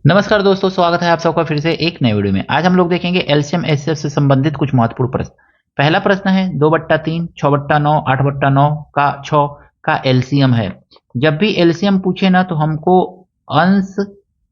नमस्कार दोस्तों, स्वागत है आप सबका फिर से एक नए वीडियो में। आज हम लोग देखेंगे एलसीएम एचसीएफ से संबंधित कुछ महत्वपूर्ण प्रश्न। पहला प्रश्न है 2/3, 6/9, 8/9 का 6 का एलसीएम है। जब भी एलसीएम पूछे ना तो हमको अंश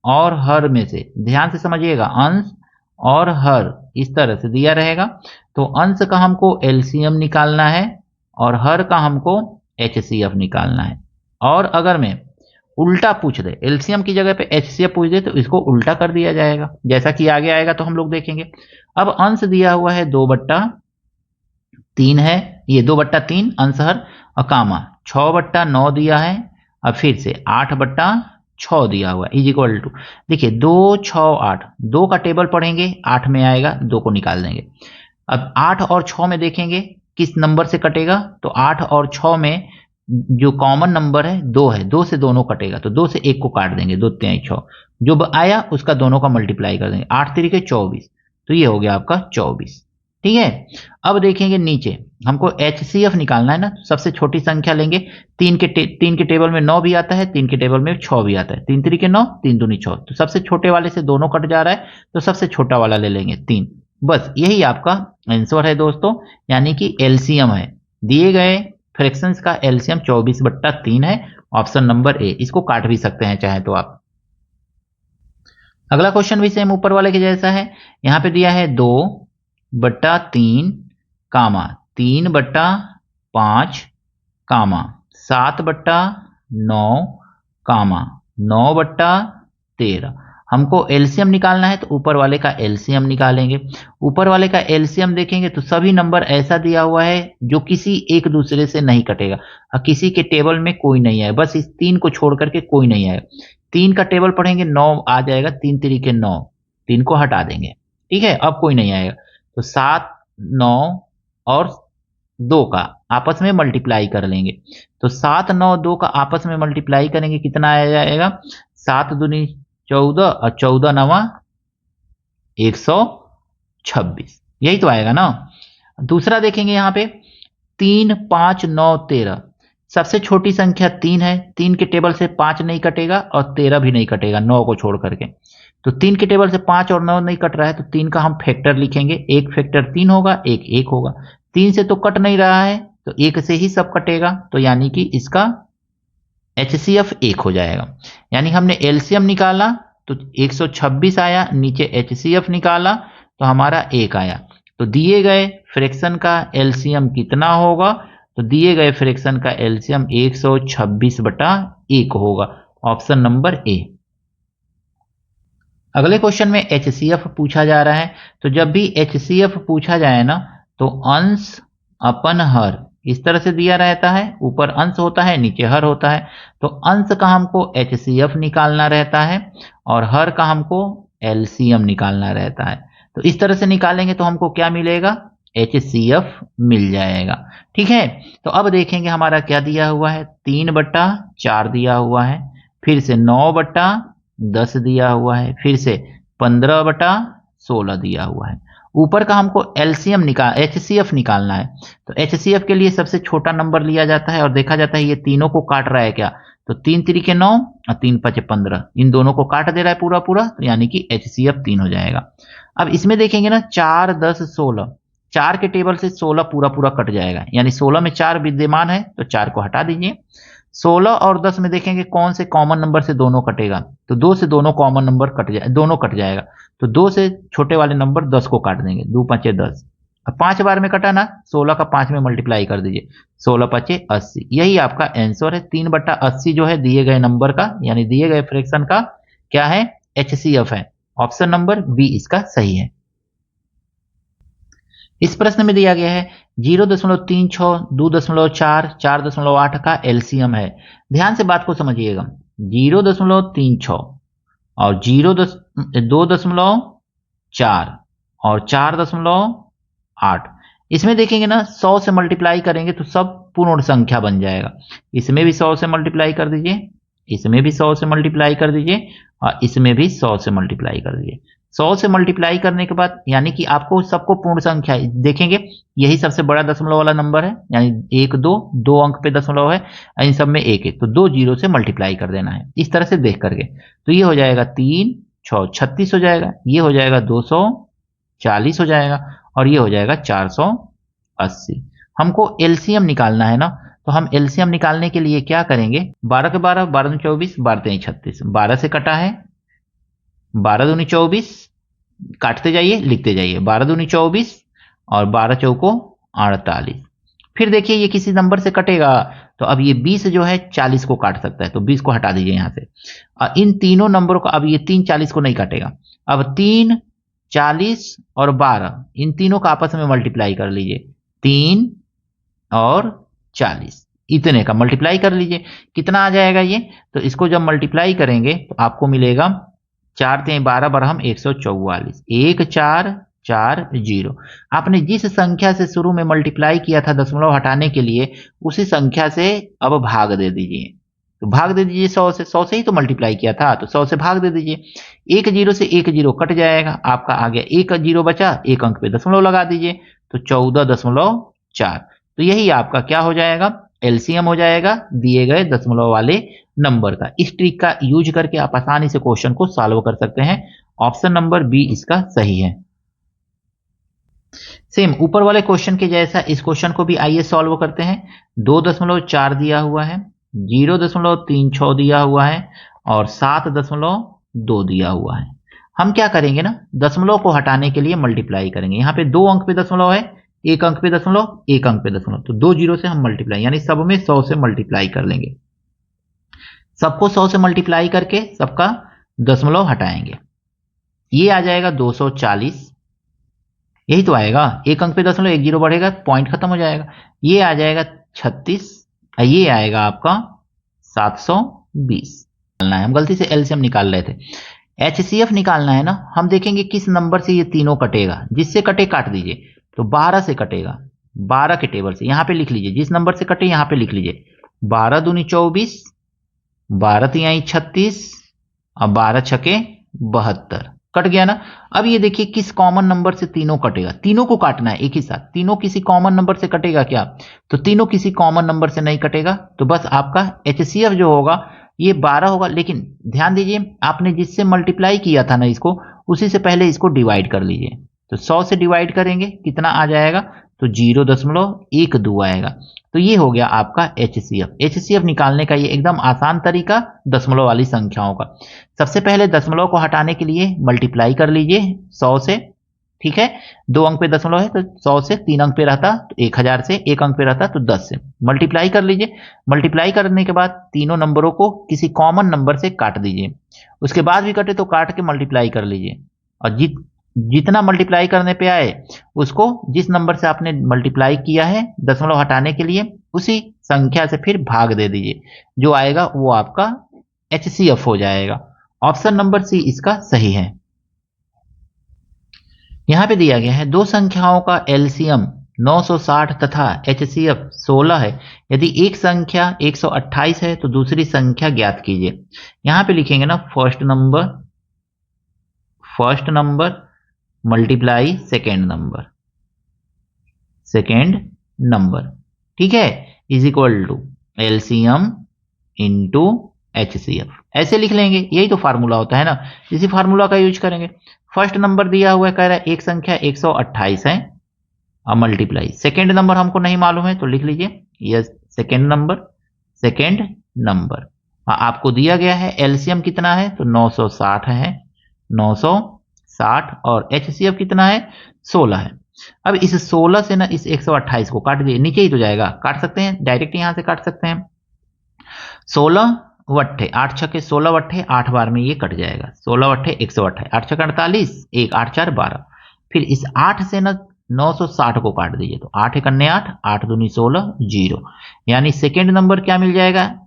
और हर में से, ध्यान से समझिएगा, अंश और हर इस तरह से दिया रहेगा। तो अंश का हमको एलसीएम निकालना है और हर का हमको एचसीएफ निकालना है। और अगर मैं उल्टा पूछ दे, एलसीएम की जगह पे एचसीएफ पूछ दे, तो इसको उल्टा कर दिया जाएगा, जैसा कि आगे आएगा तो हम लोग देखेंगे। अब अंश दिया हुआ है 2/3 है, ये 2/3 अंश हर, और कामा 6/9 दिया है। अब फिर से 8/6 दिया हुआ है, इज इक्वल टू, देखिए 2 6 8, 2 का टेबल पढ़ेंगे 8 में आएगा, 2 को निकाल देंगे। अब 8 और 6 में देखेंगे किस नंबर से कटेगा, तो 8 और 6 में जो कॉमन नंबर है 2 है, 2 से दोनों कटेगा, तो 2 से 1 को काट देंगे, 2 3 6, जो आया उसका दोनों का मल्टीप्लाई कर देंगे, 8 3 24, तो ये हो गया आपका 24। ठीक है। अब देखेंगे नीचे हमको एचसीएफ निकालना है ना, सबसे छोटी संख्या लेंगे। 3 के टेबल में 9 भी आता है, 3 के टेबल में 6 भी आता है, 3 3 9, 3 दूनी 6, तो सबसे छोटे वाले से दोनों कट जा रहा है, तो सबसे छोटा वाला ले लेंगे 3। बस यही आपका आंसर है दोस्तों, यानी कि एलसीएम है। दिए गए फ्रैक्शंस का एलसीएम 24/3 है, ऑप्शन नंबर ए। इसको काट भी सकते हैं चाहे तो आप। अगला क्वेश्चन भी सेम ऊपर वाले के जैसा है। यहां पे दिया है 2/3 कामा 3/5 कामा 7/9 कामा 9/13। हमको एलसीएम निकालना है, तो ऊपर वाले का एलसीएम निकालेंगे। ऊपर वाले का एलसीएम देखेंगे तो सभी नंबर ऐसा दिया हुआ है जो किसी एक दूसरे से नहीं कटेगा, और किसी के टेबल में कोई नहीं है, बस इस 3 को छोड़ करके कोई नहीं आएगा। 3 का टेबल पढ़ेंगे 9 आ जाएगा, 3 3 9, 3 को हटा देंगे। ठीक है, अब कोई नहीं आएगा, तो 7 9 और 2 का आपस में मल्टीप्लाई कर लेंगे, तो 7 9 2 का आपस में मल्टीप्लाई करेंगे, कितना आ जाएगा, 7 दूनी 14 और 14 9 126, यही तो आएगा ना। दूसरा देखेंगे यहाँ पे 3 5 9 13, सबसे छोटी संख्या 3 है, 3 के टेबल से 5 नहीं कटेगा और 13 भी नहीं कटेगा 9 को छोड़ करके, तो 3 के टेबल से 5 और 9 नहीं कट रहा है, तो 3 का हम फैक्टर लिखेंगे, एक फैक्टर 3 होगा, एक 1 होगा। 3 से तो कट नहीं रहा है, तो 1 से ही सब कटेगा, तो यानी कि इसका एचसीएफ 1 हो जाएगा। यानी हमने एलसीएम निकाला तो 126 आया, नीचे एचसीएफ निकाला तो हमारा 1 आया। तो दिए गए फ्रैक्शन का एलसीएम कितना होगा, तो दिए गए फ्रैक्शन का एलसीएम 126/1 होगा, ऑप्शन नंबर ए। अगले क्वेश्चन में एचसीएफ पूछा जा रहा है। तो जब भी एचसीएफ पूछा जाए ना, तो अंश अपन हर इस तरह से दिया रहता है, ऊपर अंश होता है, नीचे हर होता है। तो अंश का हमको एचसीएफ निकालना रहता है और हर का हमको एलसीएम निकालना रहता है। तो इस तरह से निकालेंगे तो हमको क्या मिलेगा, एचसीएफ मिल जाएगा। ठीक है, तो अब देखेंगे हमारा क्या दिया हुआ है, 3/4 दिया हुआ है, फिर से 9/10 दिया हुआ है, फिर से 15/16 दिया हुआ है। ऊपर का हमको एलसीएम एचसीएफ निकालना है। तो एचसीएफ के लिए सबसे छोटा नंबर लिया जाता है और देखा जाता है ये तीनों को काट रहा है क्या, तो 3 3 9 और 3 5 15, इन दोनों को काट दे रहा है पूरा पूरा, तो यानी कि एचसीएफ 3 हो जाएगा। अब इसमें देखेंगे ना 4 10 16, 4 के टेबल से 16 पूरा पूरा कट जाएगा, यानी 16 में 4 विद्यमान है, तो 4 को हटा दीजिए। 16 और 10 में देखेंगे कौन से कॉमन नंबर से दोनों कटेगा, तो 2 से दोनों कॉमन नंबर दोनों कट जाएगा, तो 2 से छोटे वाले नंबर 10 को काट देंगे, 2 5 10। अब 5 बार में कटा ना, 16 का 5 में मल्टीप्लाई कर दीजिए, 16 5 80, यही आपका आंसर है। 3/80 जो है दिए गए नंबर का, यानी दिए गए फ्रैक्शन का क्या है, एचसीएफ है। ऑप्शन नंबर बी इसका सही है। इस प्रश्न में दिया गया है 0.36, 2.4, 4.8 का एलसीएम है। ध्यान से बात को समझिएगा, 0.36 और 2.4 और 4.8, इसमें देखेंगे ना 100 से मल्टीप्लाई करेंगे तो सब पूर्ण संख्या बन जाएगा। इसमें भी 100 से मल्टीप्लाई कर दीजिए, इसमें भी 100 से मल्टीप्लाई कर दीजिए, और इसमें भी 100 से मल्टीप्लाई कर दीजिए। 100 से मल्टीप्लाई करने के बाद यानी कि आपको सबको पूर्ण संख्या देखेंगे, यही सबसे बड़ा दशमलव वाला नंबर है, यानी 1 2 2 अंक पे दशमलव है, इन सब में 1 1, तो 2 जीरो से मल्टीप्लाई कर देना है, इस तरह से देख करके। तो ये हो जाएगा 3 36 हो जाएगा, ये हो जाएगा 240 हो जाएगा, और ये हो जाएगा 480। हमको एलसीएम निकालना है ना, तो हम एलसीएम निकालने के लिए क्या करेंगे, 12 के 12, 12 दूनी 24, 12 तेईं 36, 12 से कटा है, 12 दूनी 24, काटते जाइए लिखते जाइए, 12 दूनी 24 और 12 चौको 48। फिर देखिए ये किसी नंबर से कटेगा, तो अब ये 20 जो है 40 को काट सकता है, तो 20 को हटा दीजिए यहां से। इन तीनों नंबरों का, अब ये 3 40 को नहीं काटेगा, अब 3 40 और 12 इन तीनों का आपस में मल्टीप्लाई कर लीजिए, 3 और 40 इतने का मल्टीप्लाई कर लीजिए, कितना आ जाएगा ये, तो इसको जब मल्टीप्लाई करेंगे तो आपको मिलेगा 4 तेईं 12 बरहम 144, 1440। आपने जिस संख्या से शुरू में मल्टीप्लाई किया था दशमलव हटाने के लिए, उसी संख्या से अब भाग दे दीजिए, तो भाग दे दीजिए 100 से, 100 से ही तो मल्टीप्लाई किया था, तो 100 से भाग दे दीजिए, 1 जीरो से 1 जीरो कट जाएगा, आपका आ गया 1 जीरो बचा, 1 अंक पे दशमलव लगा दीजिए, तो 14.4। तो यही आपका क्या हो जाएगा, एलसीएम हो जाएगा दिए गए दशमलव वाले नंबर का। इस ट्रिक का यूज करके आप आसानी से क्वेश्चन को सॉल्व कर सकते हैं। ऑप्शन नंबर बी इसका सही है। सेम ऊपर वाले क्वेश्चन के जैसा इस क्वेश्चन को भी आइए सॉल्व करते हैं। 2.4 दिया हुआ है, 0.36 दिया हुआ है और 7.2 दिया हुआ है। हम क्या करेंगे ना, दशमलव को हटाने के लिए मल्टीप्लाई करेंगे। यहाँ पे 2 अंक पे दशमलव है, 1 अंक पे दशमलव, 1 अंक पे दशमलव, तो 2 जीरो से हम मल्टीप्लाई, यानी सब में 100 से मल्टीप्लाई कर लेंगे। सबको 100 से मल्टीप्लाई करके सबका दशमलव हटाएंगे, ये आ जाएगा 240, यही तो आएगा। 1 अंक पे दशमलव, 1 जीरो बढ़ेगा, पॉइंट खत्म हो जाएगा। ये आ जाएगा 36, ये आएगा आपका 720। निकालना है, हम गलती से एलसीएम निकाल रहे थे। एचसीएफ निकालना है ना, हम देखेंगे किस नंबर से ये तीनों कटेगा, जिससे कटे काट दीजिए, तो 12 से कटेगा, 12 के टेबल से यहां पे लिख लीजिए, जिस नंबर से कटे यहां पे लिख लीजिए, 12 दूनी 24, 12 तिहाई 36 और 12 छके 72, कट गया ना। अब ये देखिए किस कॉमन नंबर से तीनों कटेगा, तीनों को काटना है एक ही साथ, तीनों किसी कॉमन नंबर से कटेगा क्या, तो तीनों किसी कॉमन नंबर से नहीं कटेगा, तो बस आपका एचसीएफ जो होगा ये 12 होगा। लेकिन ध्यान दीजिए, आपने जिससे मल्टीप्लाई किया था ना इसको, उसी से पहले इसको डिवाइड कर लीजिए, तो 100 से डिवाइड करेंगे कितना आ जाएगा, तो 0.12 आएगा। तो ये हो गया आपका एचसीएफ। एचसीएफ निकालने का ये एकदम आसान तरीका दशमलव वाली संख्याओं का। सबसे पहले दशमलव को हटाने के लिए मल्टीप्लाई कर लीजिए 100 से, ठीक है। 2 अंक पे दशमलव है तो 100 से, 3 अंक पे रहता तो 1000 से, 1 अंक पे रहता तो 10 से मल्टीप्लाई कर लीजिए। मल्टीप्लाई करने के बाद तीनों नंबरों को किसी कॉमन नंबर से काट दीजिए, उसके बाद भी कटे तो काट के मल्टीप्लाई कर लीजिए, और जितना मल्टीप्लाई करने पे आए उसको जिस नंबर से आपने मल्टीप्लाई किया है दशमलव हटाने के लिए, उसी संख्या से फिर भाग दे दीजिए, जो आएगा वो आपका एचसीएफ हो जाएगा। ऑप्शन नंबर सी इसका सही है। यहां पे दिया गया है दो संख्याओं का एलसीएम 960 तथा एचसीएफ 16 है। यदि एक संख्या 128 है तो दूसरी संख्या ज्ञात कीजिए। यहां पे लिखेंगे ना first number multiply second number, ठीक है, is equal to LCM into HCF, ऐसे लिख लेंगे। यही तो फार्मूला होता है ना, इसी फार्मूला का यूज करेंगे। फर्स्ट नंबर दिया हुआ है, कह रहा है एक संख्या 128 है और मल्टीप्लाई, सेकेंड नंबर हमको नहीं मालूम है तो लिख लीजिए यस सेकेंड नंबर। आपको दिया गया है एलसीएम कितना है, तो 960 है, 960, और एचसीएफ कितना है, 16 है। अब इस 16 से ना इस 128 को काट दिए, नीचे ही तो जाएगा, काट सकते हैं डायरेक्ट, यहां से काट सकते हैं। 16 वट्ठे 8 छके 16 वट्ठे 8 बार में ये कट जाएगा, 16 वट्ठे 128, 8 छके 48, 1 8 4 12। फिर इस 8 से ना 960 को काट दीजिए, तो 8 एकन्ने 8, 8 दूनी 16, 0, यानी सेकेंड नंबर क्या मिल जाएगा,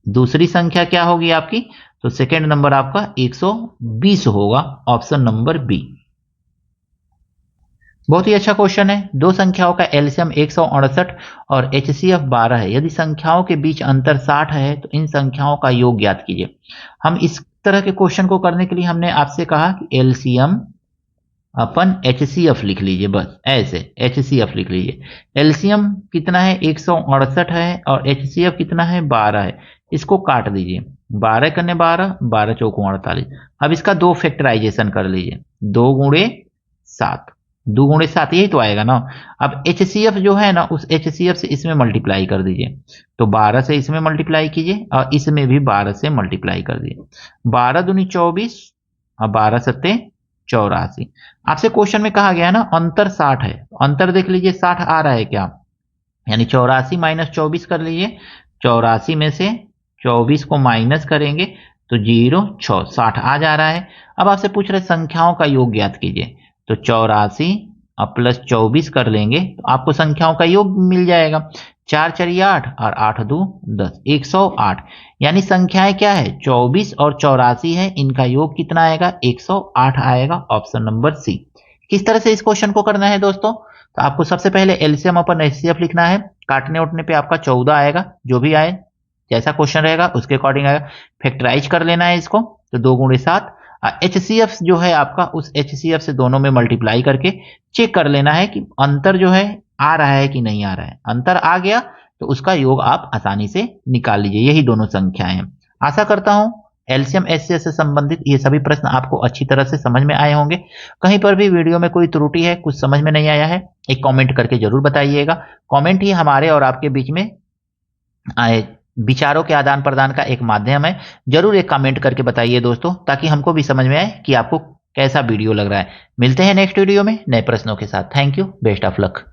दूसरी संख्या क्या होगी आपकी, तो सेकेंड नंबर आपका 120 होगा, ऑप्शन नंबर बी। बहुत ही अच्छा क्वेश्चन है। दो संख्याओं का एलसीएम 168 और एचसीएफ 12 है। यदि संख्याओं के बीच अंतर 60 है तो इन संख्याओं का योग ज्ञात कीजिए। हम इस तरह के क्वेश्चन को करने के लिए हमने आपसे कहा कि एलसीएम अपन एचसीएफ लिख लीजिए, बस ऐसे एचसीएफ लिख लीजिए। एलसीएम कितना है 168 है और एचसीएफ कितना है 12 है, इसको काट दीजिए। 12 करने 12, 12 चौको 48। अब इसका 2 फैक्टराइजेशन कर लीजिए, 2 गुणे 7, 2 गुणे 7 यही तो आएगा ना। अब HCF जो है ना, उस HCF से इसमें मल्टीप्लाई कर दीजिए, तो 12 से इसमें मल्टीप्लाई कीजिए और इसमें भी 12 से मल्टीप्लाई कर दीजिए। 12 दूनी 24 और 12 सत्ते 84। आपसे क्वेश्चन में कहा गया है ना अंतर 60 है, अंतर देख लीजिए 60 आ रहा है क्या, यानी 84 माइनस 24 कर लीजिए। 84 में से 24 को माइनस करेंगे तो 0 6 60 आ जा रहा है। अब आपसे पूछ रहे संख्याओं का योग ज्ञात कीजिए, तो 84 और प्लस 24 कर लेंगे तो आपको संख्याओं का योग मिल जाएगा। 4 4 8 और 8 2 10, 108। यानी संख्याएं क्या है, 24 और 84 है, इनका योग कितना आएगा, 108 आएगा। Option number C. किस तरह से इस क्वेश्चन को करना है दोस्तों, तो आपको सबसे पहले एलसीएम अपन एचसीएफ लिखना है। काटने उठने पे आपका 14 आएगा, जो भी आए जैसा क्वेश्चन रहेगा उसके अकॉर्डिंग आएगा। फैक्टराइज कर लेना है इसको, तो 2 गुणे 7। एचसीएफ जो है आपका, उस एचसीएफ से दोनों में मल्टीप्लाई करके चेक कर लेना है कि अंतर जो है आ रहा है कि नहीं आ रहा है। अंतर आ गया तो उसका योग आप आसानी से निकाल लीजिए। यही दोनों संख्याएं हैं। आशा करता हूं एलसीएम एचसीएफ से संबंधित ये सभी प्रश्न आपको अच्छी तरह से समझ में आए होंगे। कहीं पर भी वीडियो में कोई त्रुटि है, कुछ समझ में नहीं आया है, एक कमेंट करके जरूर बताइएगा। कमेंट ही हमारे और आपके बीच में आए विचारों के आदान प्रदान का एक माध्यम है। जरूर एक कमेंट करके बताइए दोस्तों, ताकि हमको भी समझ में आए कि आपको कैसा वीडियो लग रहा है। मिलते हैं नेक्स्ट वीडियो में नए प्रश्नों के साथ। Thank you, best of luck.